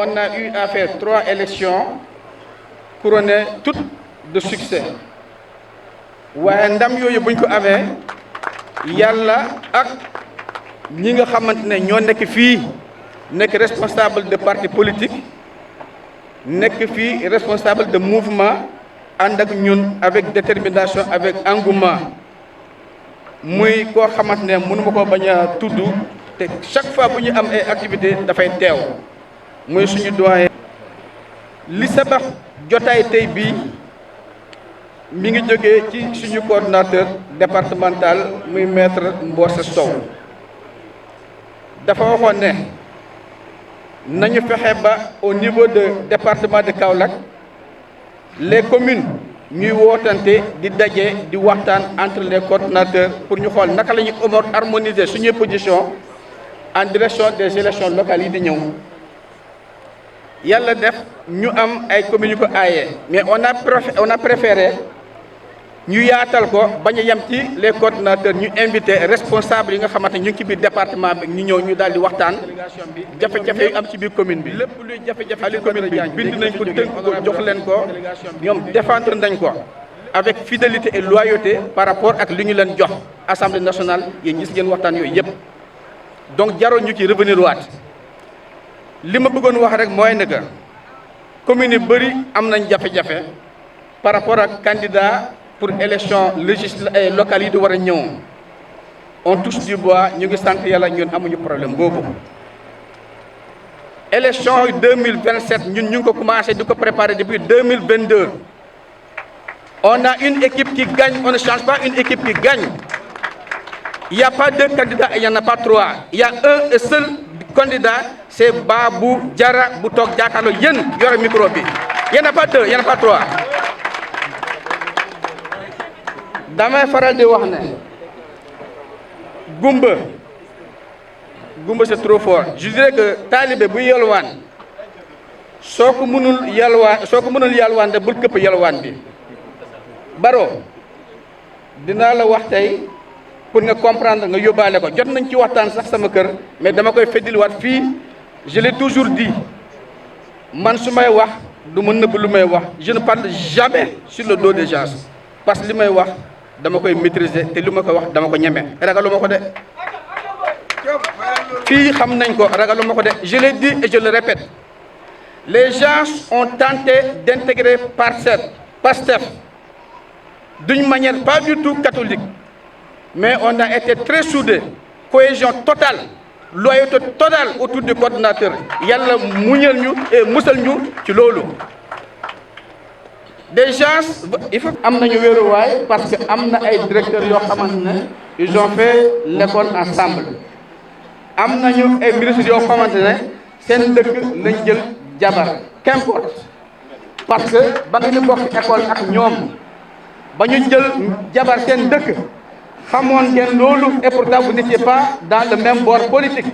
on a eu à faire 3 élections couronnées toutes de succès. waaye ndam yooyu buñ ko amee yàlla ak ñi nga xamante ne ñoo nekk fii nekk responsable de parti politique nekk fii responsable de mouvement ànd ak ñun avec détermination avec engouement muy koo xamante ne mënu ma ko bañ a tudd te chaque fois bu ñu am ay activité dafay teew muy suñu doyen. li sabax jotaay tey bii mi ngi jógee ci suñu coordonnateur départemental muy maître Mbose Sow dafa waxoon ne nañu fexe ba au niveau de département de Kaolack les communes ñuy wootante di daje di waxtaan entre les coordonnateurs pour ñu xool naka la ñuy harmoniser suñuy position en direction des élections locales yi di ñëw. yàlla def ñu am ay communes yu ko aaye mais on a préféré ñu yaatal ko bañ a yem ci les coordonnateurs ñu invité responsable yi nga xamante ñu ngi ci biir département bi ñu ñëw ñu daal di waxtaan jafe-jafe yu am ci biir commune bi lépp luy jafe-jafe ci commune bi bind nañ ko tënk ko jox leen ko ñoom défendre nañ ko avec fidélité et loyauté par rapport ak li ñu leen jox assemblée nationale yéen gis ngeen waxtaan yooyu yëpp donc jaroon ñu ci revenir waat li ma bëggoon wax rek mooy ne que commune yu bëri am nañ jafe-jafe par rapport ak candidat pour élection législative locale yi di war a ñëw on touche du bois ñu ngi sant yàlla ñun amuñu problème boobu. élection 2027 ñun ñu ngi ko commencé di ko préparer depuis 2022 on a une équipe qui gagne on ne change pas une équipe qui gagne. Il n'y a pas 2 candidats et il n'y en a pas 3 il y a un et seul candidat c'est Babou Diarra bu toog jàkkaarloo yéen yore micro bi il n'y en a pas 2 il n'y en a pas 3. damay faral di wax ne gumba c'est trop fort je dirais que taalibe bu yalwaan soo ko mënul yalwaan de bul këpp yalwaan bi. Baro dinaa la wax tey pour nga comprendre nga yóbbaale ko jot nañ ci waxtaan sax sama kër mais dama koy feddiliwaat fii je l'ai toujours dit man su may wax du ma nëbb lu may wax je ne parle jamais sur le dos des gens parce que li may wax dama koy maîtriser te li ma ko wax dama ko ñeme ragalu ma ko de fii xam nañ ko ragalu ma ko de je l'ai dit et je le répète les gens ont tenté d'intégrer Pastef d'une manière pas du tout catholique mais on a été très soudés cohésion totale loyauté totale autour du coordinateur yàlla muñal ñu et musal ñu ci loolu. des gens il faut am nañu wéeruwaay parce que am na ay directeurs yoo xamante ne ils ont fait l'école ensemble am nañu ay ministres yoo xamante ne seen dëkk lañ jël jabar qu'importe parce que ba ngeen bokk école ak ñoom ba ñu jël jabar seen dëkk xamoon ngeen loolu et pourtant vous n'étiez pas dans le même bord politique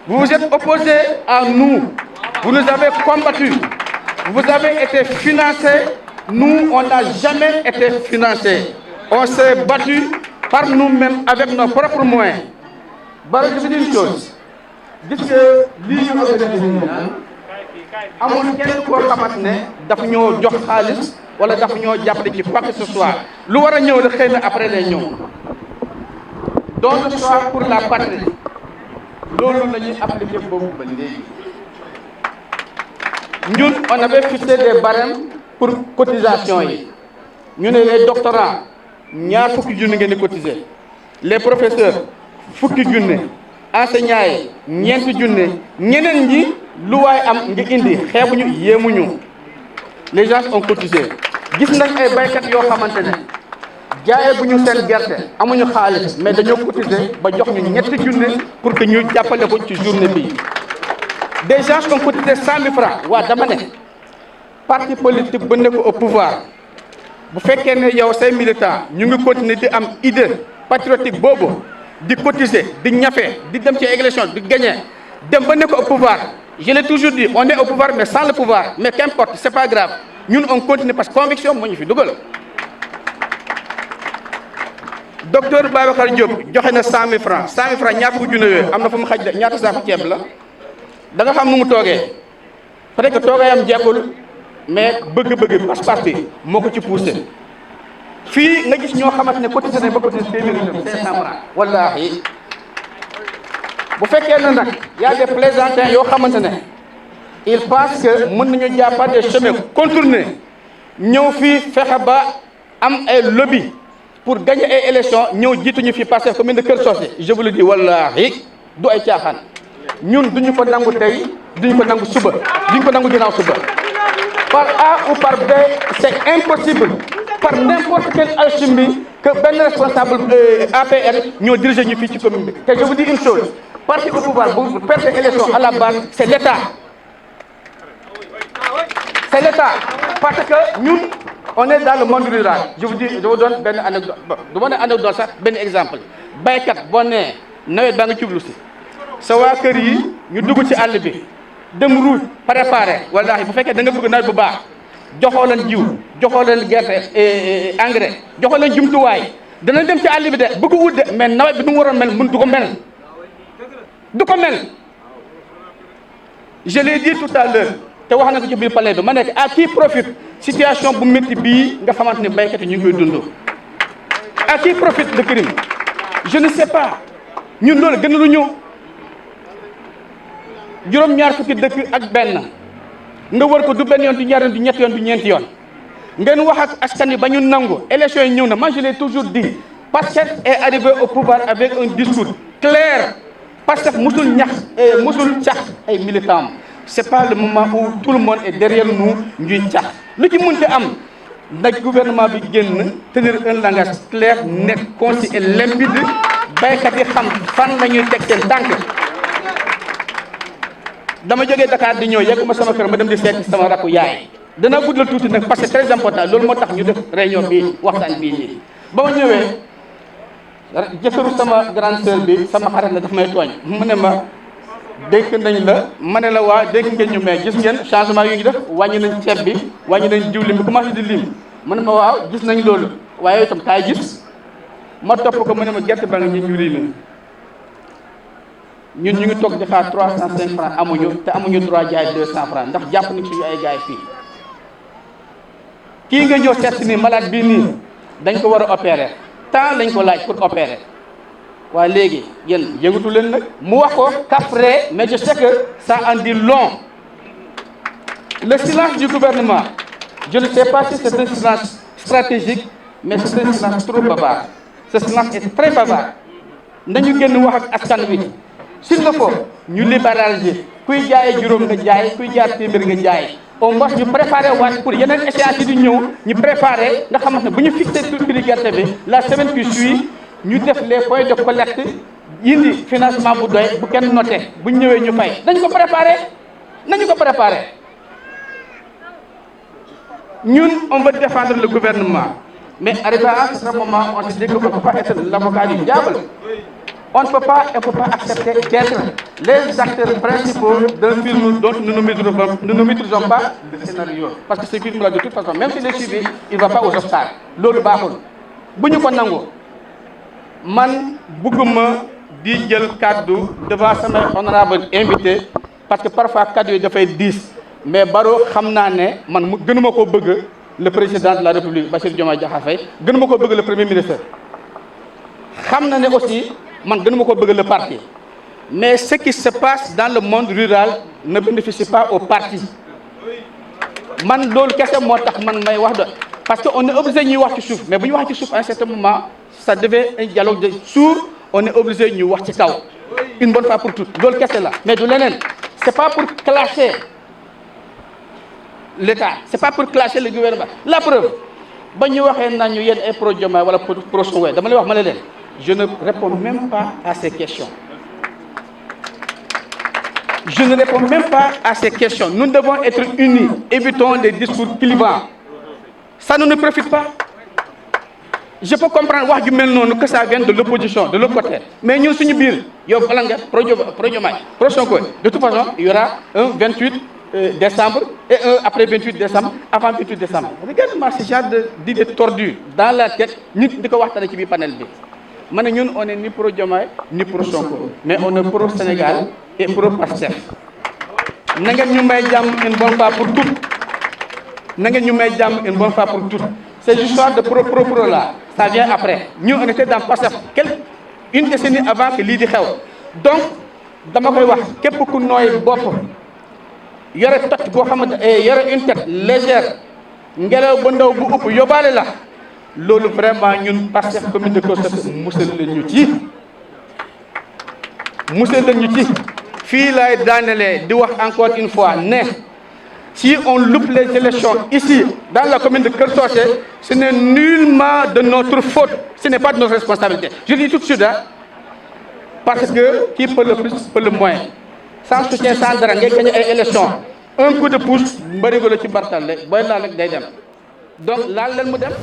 vous vous êtes opposés à nous vous nous avez combattus vous avez été financés. Nous, on n'a jamais été financés. On s'est battu par nous-mêmes avec nos propres moyens. Bara, je vous dis une chose. Gis nga lii ñu organisé nii amul kenn koo xamante ne daf ñoo jox xaalis wala daf ñoo jàppale ci quoi que ce soit lu war a ñëw la xëy na après lay ñëw. donc le choix pour la patrie loolu la ñuy appliqué boobu ba léegi. ñun on avait fixé des barèmes pour cotisation yi ñu ne les doctorants ñaar fukki junni ngeen di cotiser les professeurs fukki junne enseignants yi ñeenti junne ñeneen ñi lu waay am nga indi xeebuñu yéemuñu les gens ont cotisé gis nañ ay baykat yoo xamante ne jaayee bu ñu seen gerte amuñu xaalis mais dañoo cotiser ba jox ñu ñetti junne pour que ñu jàppale ko ci journée bi des gens ont cotisé 100 000 francs waa dama ne parti politique bu nekk au pouvoir bu fekkee ne yow say militants ñu ngi continuer di am idée patriotique boobu di cotiser di ñafe di dem ci élection di gagner dem ba nekk au pouvoir je l'ai toujours dit on est au pouvoir mais sans le pouvoir mais qu'importe c'est pas grave ñun on continue parce que conviction moo ñu fi dugal. docteur Babacar Diop joxe na 100 000 francs 100 000 francs ñaar fukki junne yooyu am na fu mu xaj de ñaata saako ceeb la da nga xam nu mu toogee peut-être que toogaayam jekkul mais bëgg-bëgg pas-pas bi moo ko ci poussé fii nga gis ñoo xamante ne cotisé nañ ba cotisé téeméeri dërëm 500 francs wallaahi bu fekkee ne nag y a des plaisantins yoo xamante ne il pense que mën nañu jàppaat des chemins contournés ñëw fii fexe ba am ay lobby pour gagner ay élections ñëw jiituñu fii Pastef commune de Kër Socé je vous le dis wallaahi du ay caaxaan ñun duñu ko nangu tey duñu ko nangu suba duñu ko nangu ginnaaw suba par A ou par B c'est impossible par n'importe quelle alchimie que benn responsable APR ñoo diriger ñu fii ci commune bi te je vous dis une chose parti au pouvoir bu perdre élection à la base c'est l'État parce que ñun on est dans le monde rural je vous donne benn anecdote du ma ne anecdote sax benn exemple baykat boo nee nawet baa nga jublu si sa waa kër yi ñu dugg ci àll bi dem ruuj préparé wallaahi bu fekkee da nga bëgg nawet bu baax joxoo leen jiw joxoo leen gerte engrais joxoo leen jumtuwaay danañ dem ci àll bi de bëgg wut de mais nawet bi nu mu waroon mel mun du ko mel je l'ai dit tout à l'heure te wax na ko ci biir palais bi ma nekk à qui profite situation bu métti bii nga xamante ne béykat yi ñu ngi koy dund à qui profite le crime je ne sais pas ñun loolu gën lu ñu juróom-ñaar fukki dëkk ak benn nga wër ko du benn yoon du ñaar yoon du ñetti yoon du ñeenti yoon ngeen wax ak askan wi ba ñu nangu élection yi ñëw na moi je l'ai toujours dit Pastef est arrivé au pouvoir avec un discours clair Pastef musul musul cax ay militants c'est pas le moment où tout le monde est derrière nous ñuy cax lu ci mënti am nag gouvernement bi génn tenir un langage clair net concis et limpide baykat yi xam fan la ñuy teg seen tànk dama jógee Dakar di ñëw yegguma sama kër ma dem di seeti sama rakku yaay dana guddal tuuti nag parce que c'est très important loolu moo tax ñu def réunion bi waxtaan bii nii ba ma ñëwee jëkkëru sama grande sœur bi sama xarit la daf may tooñ mu ne ma dénk nañ la ma ne la waa dénk ngeen ñu mais gis ngeen changement yu ñu def wàññi nañ ceeb bi wàññi nañ diwlin bi commencé di lim mu ne ma waaw gis nañ loolu waaye itam kaay gis ma topp ko mu ne ma gerte ba nga ñu riime ñun ñu ngi toog di xaar 305 francs amuñu te amuñu droit jaay 200 francs ndax jàpp nañ suñu ay gaay fii kii nga ñëw seet nii malade bii nii dañ ko war a opérer temps lañ ko laaj pour opérer waaye léegi yéen yëngatu leen nag mu wax ko qu'après mais je sais que ça en dit long le silence du gouvernement je ne sais pas si c'est un silence stratégique mais c'est un silence trop bavard ce silence est très bavard nañu génn wax ak askan wi s'il le faut ñu libéraliser kuy jaayee juróom nga jaay kuy jaar téeméer nga jaay au moins ñu préparé waat pour yeneen échéances yi di ñëw ñu préparé nga xamante ne bu ñu fixé prix gerte bi la semaine qui suit ñu def les points de collecte indi financement bu doy bu kenn noté bu ñu ñëwee ñu fay nañu ko préparé ñun on veut défendre le gouvernement mais arrivé à ce moment on se dit qu'on ne peut pas être l'avocat du diable. On ne peut pas accepter d'être les acteurs principaux d'un film dont nous ne maîtrisons pas le scénario. Parce que ce film-là, de toute façon, même s'il est suivi, il ne va pas aux Oscars. L'autre baaxul bu ñu ko nangu man bëgguma di jël kaddu devant samay honorable invité parce que parfois kaddu yi dafay diis mais Barrow xam naa ne man mu gënuma koo bëgg le président de la République Bassirou Diomaye Diakhar Faye gënuma koo bëgg le premier ministre xam na ne aussi man gënuma ko bëgg le parti mais ce qui se passe dans le monde rural ne bénéficie pas au parti man loolu kese moo tax man may wax parce que on est obligé ñuy wax ci suuf mais bu ñu wax ci suuf à un certain moment ça devait un dialogue de sourds on est obligé ñu wax ci kaw une bonne fois pour toutes loolu kese la mais du leneen c'est pas pour clasher l'État c'est pas pour clasher le gouvernement la preuve ba ñu waxee nañu yéen ay pro Diomaye wala pro Sonko dama lay wax ma ne leen je ne réponds même pas à ces questions. Je ne réponds même pas à ces questions. Nous devons être unis. Évitons les discours clivants. Ça ne nous profite pas. Je peux comprendre wax ju mel noonu que ça vient de l'opposition, de l'autre côté. Mais ñun suñu biir yow bala nga pro Diomaye, pro Sonko. De toute façon, il y aura un 28 décembre et un après 28 décembre, avant 28 décembre. Regarde-moi ce genre d'idées tordues dans la tête. Nit di ko waxtaanee ci biir panel bi. Ma ne ñun on est ni pro Diomaye ni pro Sonko mais on est pro Sénégal et pro Pastef na ngeen ñu may jàmm une bonne fois pour toutes na ngeen ñu may jàmm une bonne fois pour toutes ces histoires de pro là ça vient après ñu on était dans Pastef une décennie avant que lii di xew donc dama koy wax képp ku nooy bopp yore toj boo xamante yore une tête légère ngelaw ba ndaw bu ëpp yóbbaale la loolu vraiment ñun Pastef commune de Kër musal leen ñu ci fii laay daanelee di wax encore une fois ne si on loupe les élections ici dans la commune de Keur Socé ce n'est nullement de notre faute ce n'est pas de notre responsabilité je dis tout de suite parce que qui peut le plus peut le moins sans soutien sans dara ngay gagné ay élections un coup de pouce mbërigo la ci bartal rek booy laal rek day dem donc laal leen mu dem